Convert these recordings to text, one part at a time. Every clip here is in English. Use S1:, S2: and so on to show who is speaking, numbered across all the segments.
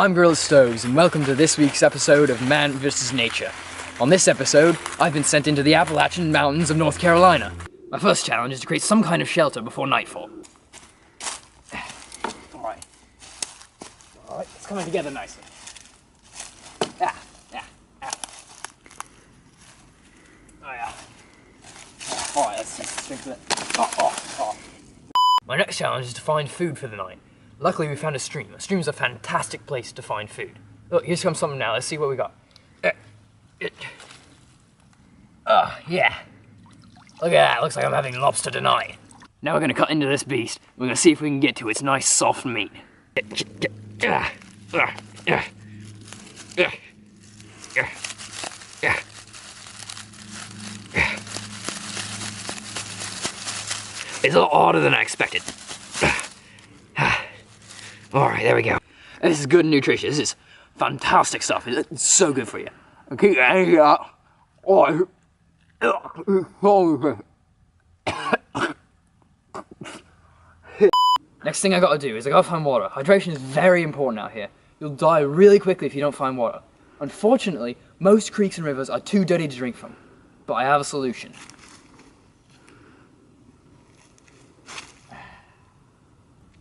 S1: I'm Gorilla Stoves, and welcome to this week's episode of Man vs. Nature. On this episode, I've been sent into the Appalachian Mountains of North Carolina. My first challenge is to create some kind of shelter before nightfall. Alright, it's coming together nicely. Alright, let's fix it. My next challenge is to find food for the night. Luckily, we found a stream. A stream is a fantastic place to find food. Look, here's something now. Let's see what we got. Yeah. Look at that. Looks like I'm having lobster tonight. Now we're going to cut into this beast. We're going to see if we can get to its nice, soft meat. It's a lot harder than I expected. Alright, there we go. This is good and nutritious. This is fantastic stuff. It's so good for you. Okay, next thing I gotta do is I gotta find water. Hydration is very important out here. You'll die really quickly if you don't find water. Unfortunately, most creeks and rivers are too dirty to drink from. But I have a solution.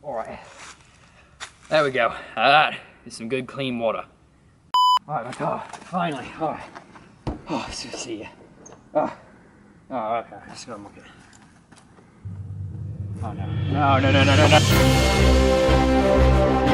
S1: Alright. There we go. That is some good clean water. Alright, my car. Finally. Alright. Oh, it's good to see you. Oh, okay. Let's go and look at it. Oh, no. No.